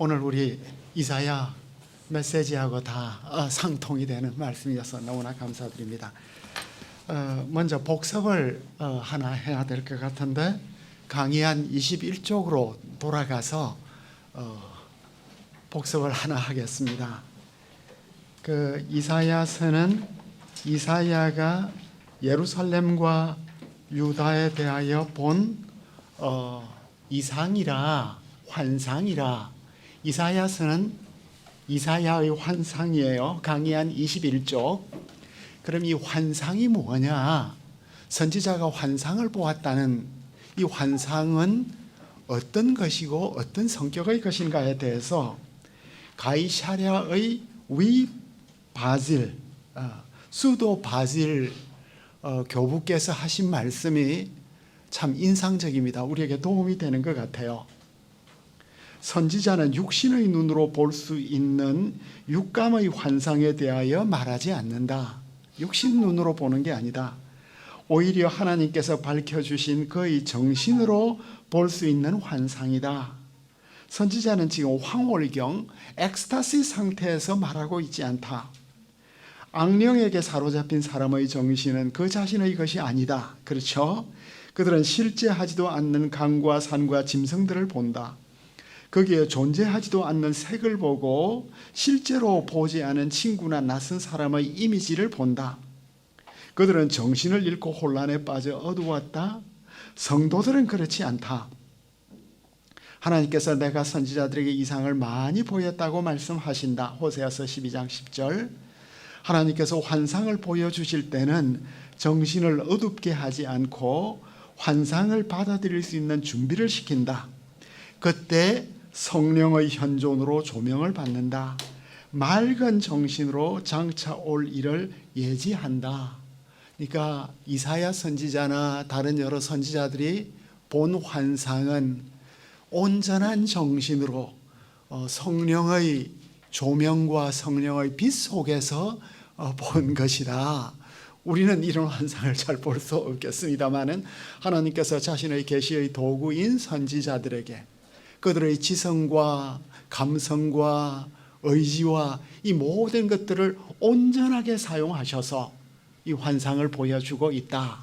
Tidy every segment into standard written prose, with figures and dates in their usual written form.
오늘 우리 이사야 메시지하고 다 상통이 되는 말씀이어서 너무나 감사드립니다. 먼저 복습을 하나 해야 될 것 같은데 강의한 21쪽으로 돌아가서 복습을 하나 하겠습니다. 그 이사야서는 이사야가 예루살렘과 유다에 대하여 본 이상이라 환상이라, 이사야서는 이사야의 환상이에요. 강의한 21쪽. 그럼 이 환상이 뭐냐? 선지자가 환상을 보았다는 이 환상은 어떤 것이고 어떤 성격의 것인가에 대해서 가이사랴의 바질, 수도 바질 교부께서 하신 말씀이 참 인상적입니다. 우리에게 도움이 되는 것 같아요. 선지자는 육신의 눈으로 볼 수 있는 육감의 환상에 대하여 말하지 않는다. 육신 눈으로 보는 게 아니다. 오히려 하나님께서 밝혀주신 그의 정신으로 볼 수 있는 환상이다. 선지자는 지금 황홀경, 엑스타시 상태에서 말하고 있지 않다. 악령에게 사로잡힌 사람의 정신은 그 자신의 것이 아니다. 그렇죠? 그들은 실제 하지도 않는 강과 산과 짐승들을 본다. 거기에 존재하지도 않는 색을 보고 실제로 보지 않은 친구나 낯선 사람의 이미지를 본다. 그들은 정신을 잃고 혼란에 빠져 어두웠다. 성도들은 그렇지 않다. 하나님께서 내가 선지자들에게 이상을 많이 보였다고 말씀하신다. 호세아서 12장 10절. 하나님께서 환상을 보여주실 때는 정신을 어둡게 하지 않고 환상을 받아들일 수 있는 준비를 시킨다. 그때 성령의 현존으로 조명을 받는다. 맑은 정신으로 장차 올 일을 예지한다. 그러니까 이사야 선지자나 다른 여러 선지자들이 본 환상은 온전한 정신으로 성령의 조명과 성령의 빛 속에서 본 것이다. 우리는 이런 환상을 잘 볼 수 없겠습니다마는 하나님께서 자신의 계시의 도구인 선지자들에게 그들의 지성과 감성과 의지와 이 모든 것들을 온전하게 사용하셔서 이 환상을 보여주고 있다.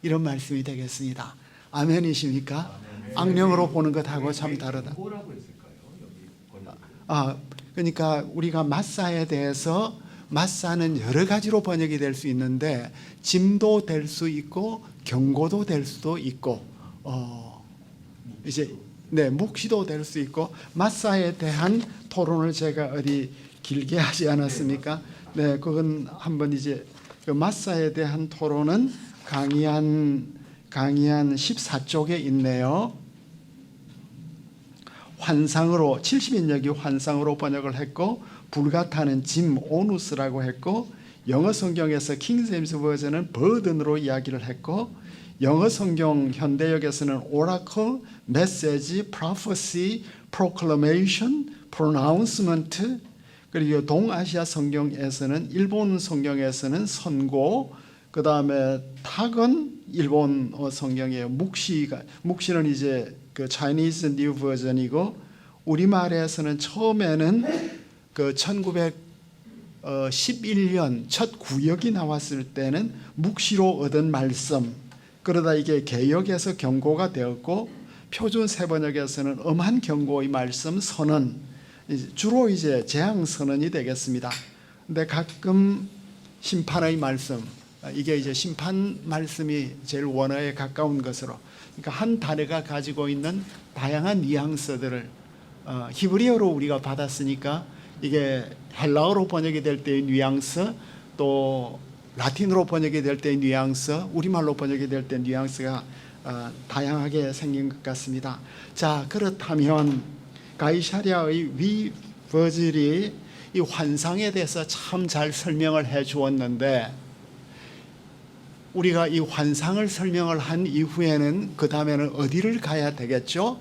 이런 말씀이 되겠습니다. 아멘이십니까? 아멘. 악령으로 보는 것하고 참 다르다. 뭐라고 했을까요? 그러니까 우리가 마사에 대해서 마사는 여러 가지로 번역이 될 수 있는데 짐도 될 수 있고 경고도 될 수도 있고 묵시도 될 수 있고 마사에 대한 토론을 제가 어디 길게 하지 않았습니까? 네, 그건 한번 이제 그 마사에 대한 토론은 강의한 14쪽에 있네요. 환상으로 70인역이 환상으로 번역을 했고 불같다는 짐 오누스라고 했고 영어 성경에서 킹제임스 버전은 버든으로 이야기를 했고 영어 성경 현대역에서는 오라클, 메시지, 프로페시, 프로클레메이션, 프로나운스먼트, 그리고 동아시아 성경에서는 일본 성경에서는 선고, 그 다음에 탁은 일본 성경이에요. 묵시는 이제 그 Chinese New Version이고 우리말에서는 처음에는 그 1911년 첫 구역이 나왔을 때는 묵시로 얻은 말씀, 그러다 이게 개역에서 경고가 되었고 표준 세번역에서는 엄한 경고의 말씀 선언, 주로 이제 재앙 선언이 되겠습니다. 근데 가끔 심판의 말씀, 이게 이제 심판 말씀이 제일 원어에 가까운 것으로, 그러니까 한 단어가 가지고 있는 다양한 뉘앙스들을 히브리어로 우리가 받았으니까 이게 헬라어로 번역이 될 때의 뉘앙스, 또 라틴어로 번역이 될 때의 뉘앙스, 우리말로 번역이 될 때의 뉘앙스가 다양하게 생긴 것 같습니다. 자, 그렇다면 가이사랴의 버질이 이 환상에 대해서 참 잘 설명을 해 주었는데 우리가 이 환상을 설명을 한 이후에는 그 다음에는 어디를 가야 되겠죠?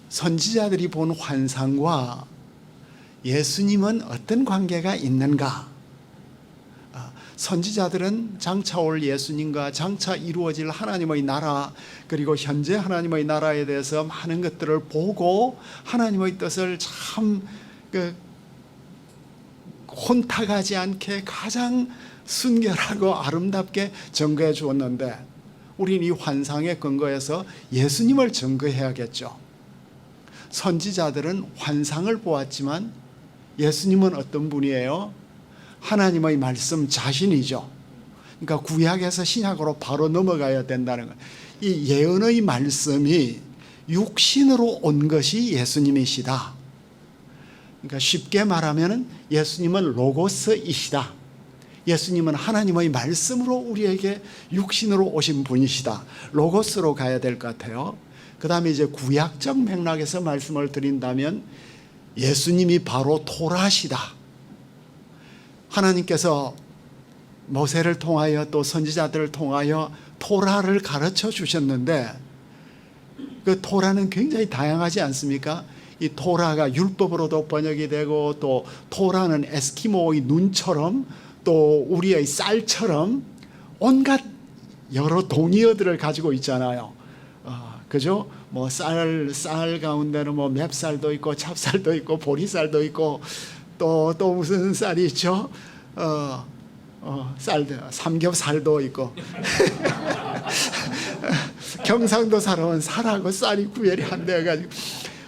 선지자들이 본 환상과 예수님은 어떤 관계가 있는가? 선지자들은 장차 올 예수님과 장차 이루어질 하나님의 나라, 그리고 현재 하나님의 나라에 대해서 많은 것들을 보고 하나님의 뜻을 참 혼탁하지 않게 가장 순결하고 아름답게 증거해 주었는데, 우리는 이 환상에 근거해서 예수님을 증거해야겠죠. 선지자들은 환상을 보았지만 예수님은 어떤 분이에요? 하나님의 말씀 자신이죠. 그러니까 구약에서 신약으로 바로 넘어가야 된다는 거예요. 이 예언의 말씀이 육신으로 온 것이 예수님이시다. 그러니까 쉽게 말하면 예수님은 로고스이시다. 예수님은 하나님의 말씀으로 우리에게 육신으로 오신 분이시다. 로고스로 가야 될 것 같아요. 그 다음에 이제 구약적 맥락에서 말씀을 드린다면 예수님이 바로 토라시다. 하나님께서 모세를 통하여 또 선지자들을 통하여 토라를 가르쳐 주셨는데, 그 토라는 굉장히 다양하지 않습니까? 이 토라가 율법으로도 번역이 되고, 또 토라는 에스키모의 눈처럼, 또 우리의 쌀처럼 온갖 여러 동의어들을 가지고 있잖아요. 그죠? 뭐 쌀 가운데는 뭐 맵쌀도 있고 찹쌀도 있고 보리쌀도 있고 또 무슨 쌀이 있죠? 쌀도 삼겹살도 있고 경상도 사람은 쌀하고 쌀이 구별이 안 돼가지고,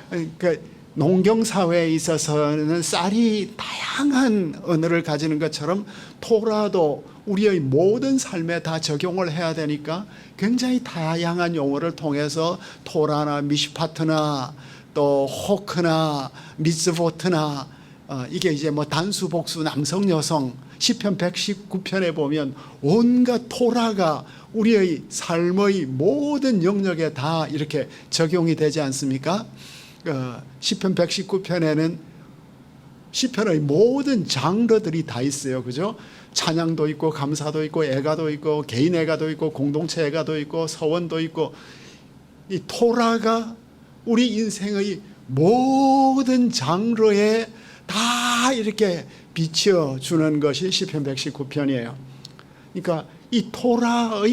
그러니까 농경 사회에 있어서는 쌀이 다양한 언어를 가지는 것처럼 토라도 우리의 모든 삶에 다 적용을 해야 되니까 굉장히 다양한 용어를 통해서 토라나 미시파트나 또 호크나 미츠보트나 이게 이제 뭐 단수 복수 남성 여성 시편 119편에 보면 온갖 토라가 우리의 삶의 모든 영역에 다 이렇게 적용이 되지 않습니까? 시편 119편에는 시편의 모든 장르들이 다 있어요. 그죠? 찬양도 있고 감사도 있고 애가도 있고 개인 애가도 있고 공동체 애가도 있고 서원도 있고, 이 토라가 우리 인생의 모든 장르에 다 이렇게 비춰주는 것이 시편 119편이에요. 그러니까 이 토라가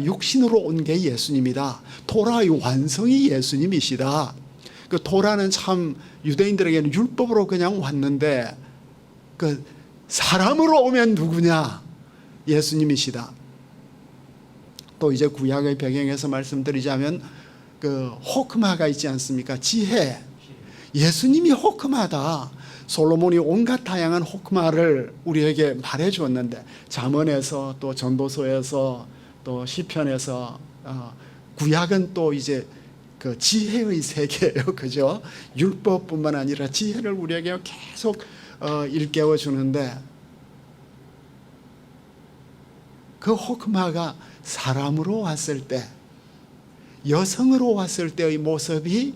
육신으로 온 게 예수님이다. 토라의 완성이 예수님이시다. 그 토라는 참 유대인들에게는 율법으로 그냥 왔는데, 그 사람으로 오면 누구냐? 예수님이시다. 또 이제 구약의 배경에서 말씀드리자면 그 호크마가 있지 않습니까? 지혜. 예수님이 호크마다. 솔로몬이 온갖 다양한 호크마를 우리에게 말해 주었는데, 잠언에서 또 전도서에서 또 시편에서, 구약은 또 이제 그 지혜의 세계예요. 그죠? 율법뿐만 아니라 지혜를 우리에게 계속 일깨워 주는데, 그 호크마가 사람으로 왔을 때, 여성으로 왔을 때의 모습이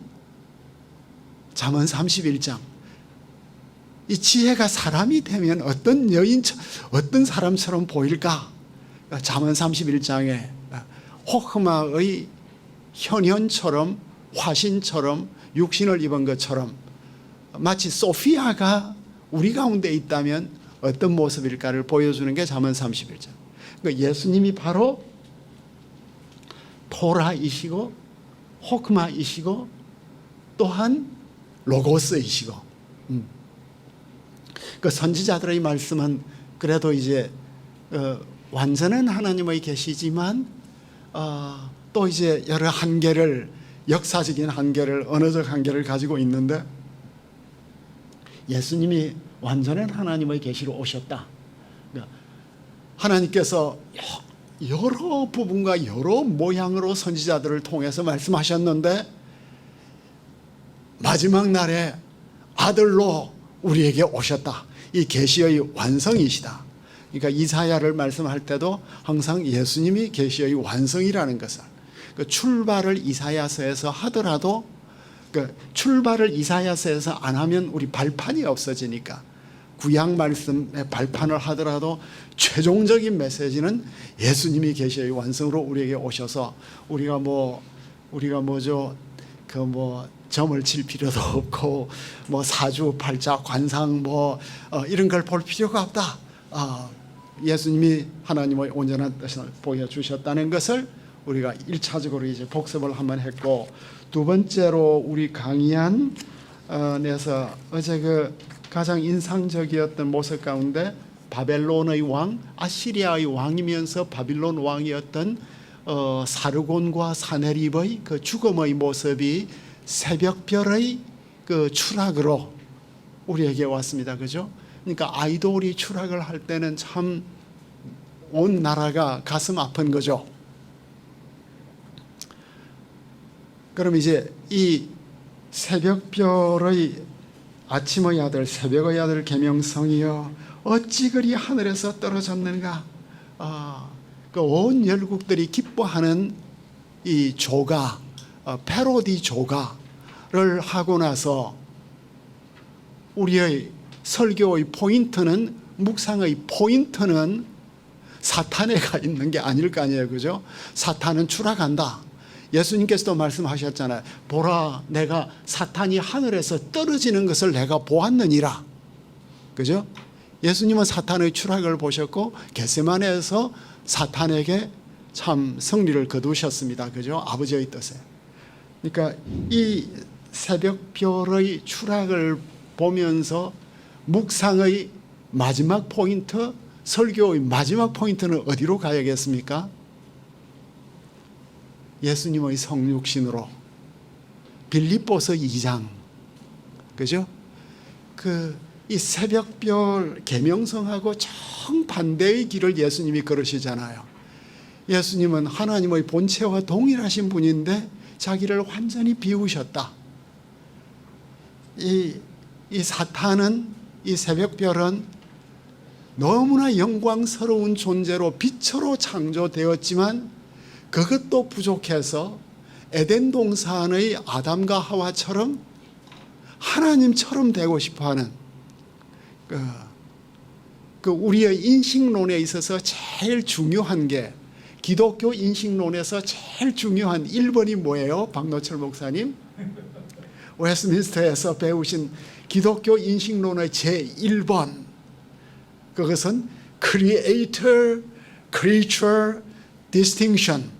잠언 31장. 이 지혜가 사람이 되면 어떤 어떤 사람처럼 보일까? 잠언 31장에 호크마의 현현처럼, 화신처럼, 육신을 입은 것처럼, 마치 소피아가 우리 가운데 있다면 어떤 모습일까를 보여주는 게 잠언 31장. 그러니까 예수님이 바로 토라이시고 호크마이시고 또한 로고스이시고, 그 선지자들의 말씀은 그래도 이제 완전한 하나님의 계시지만 또 이제 여러 한계를, 역사적인 한계를, 언어적 한계를 가지고 있는데, 예수님이 완전한 하나님의 계시로 오셨다. 하나님께서 여러 부분과 여러 모양으로 선지자들을 통해서 말씀하셨는데, 마지막 날에 아들로 우리에게 오셨다. 이 계시의 완성이시다. 그러니까 이사야를 말씀할 때도 항상 예수님이 계시의 완성이라는 것을, 그 출발을 이사야서에서 하더라도, 그 출발을 이사야서에서 안 하면 우리 발판이 없어지니까 구약 말씀의 발판을 하더라도 최종적인 메시지는 예수님이 계시의 완성으로 우리에게 오셔서, 우리가 뭐죠? 그 뭐 점을 칠 필요도 없고, 뭐 사주 팔자 관상 이런 걸 볼 필요가 없다. 예수님이 하나님의 온전한 뜻을 보여주셨다는 것을 우리가 1차적으로 이제 복습을 한번 했고, 두 번째로 우리 강의한 내서 어제 그 가장 인상적이었던 모습 가운데 바벨론의 왕, 아시리아의 왕이면서 바빌론 왕이었던 사르곤과 사네립의 그 죽음의 모습이 새벽별의 그 추락으로 우리에게 왔습니다. 그죠? 그러니까 아이돌이 추락을 할 때는 참 온 나라가 가슴 아픈 거죠. 그럼 이제 이 새벽별의 아침의 아들, 새벽의 아들 계명성이여 어찌 그리 하늘에서 떨어졌는가. 그 온 열국들이 기뻐하는 이 조가, 패로디 조가를 하고 나서 우리의 설교의 포인트는, 묵상의 포인트는 사탄에가 있는 게 아닐 거 아니에요. 그죠? 사탄은 추락한다. 예수님께서도 말씀하셨잖아요. 보라, 내가 사탄이 하늘에서 떨어지는 것을 내가 보았느니라. 그죠? 예수님은 사탄의 추락을 보셨고 겟세마네에서 사탄에게 참 승리를 거두셨습니다. 그죠? 아버지의 뜻에. 그러니까 이 새벽별의 추락을 보면서 묵상의 마지막 포인트, 설교의 마지막 포인트는 어디로 가야겠습니까? 예수님의 성육신으로, 빌립보서 2장, 그죠? 이 새벽별 계명성하고 정반대의 길을 예수님이 걸으시잖아요. 예수님은 하나님의 본체와 동일하신 분인데 자기를 완전히 비우셨다. 이 사탄은, 이 새벽별은 너무나 영광스러운 존재로 빛으로 창조되었지만 그것도 부족해서 에덴 동산의 아담과 하와처럼 하나님처럼 되고 싶어하는 그 우리의 인식론에 있어서 제일 중요한 게, 기독교 인식론에서 제일 중요한 1번이 뭐예요? 박노철 목사님, 웨스트민스터에서 배우신 기독교 인식론의 제1번, 그것은 Creator, Creature Distinction.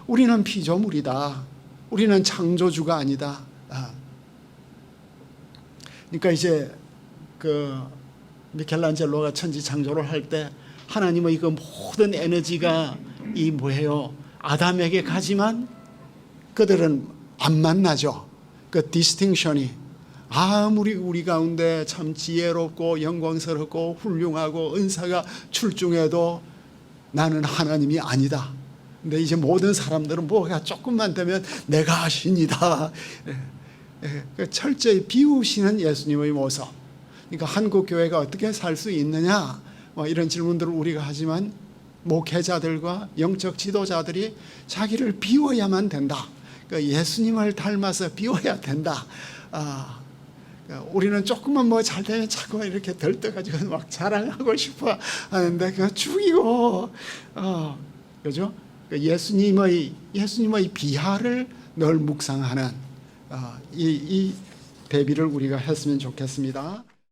우리는 피조물이다. 우리는 창조주가 아니다. 그러니까 이제 그 미켈란젤로가 천지 창조를 할 때 하나님의 그 모든 에너지가 이 뭐예요? 아담에게 가지만 그들은 안 만나죠. 그 디스팅션이 아무리 우리 가운데 참 지혜롭고 영광스럽고 훌륭하고 은사가 출중해도 나는 하나님이 아니다. 근데 이제 모든 사람들은 뭐가 조금만 되면 내가 신이다. 철저히 비우시는 예수님의 모습. 그러니까 한국 교회가 어떻게 살 수 있느냐, 뭐 이런 질문들을 우리가 하지만 목회자들과 영적 지도자들이 자기를 비워야만 된다. 그러니까 예수님을 닮아서 비워야 된다. 우리는 조금만 뭐 잘 되면 자꾸 이렇게 들떠가지고 막 자랑하고 싶어 하는데 그거 죽이고, 그죠? 예수님의 비하를 늘 묵상하는 이 대비를 우리가 했으면 좋겠습니다.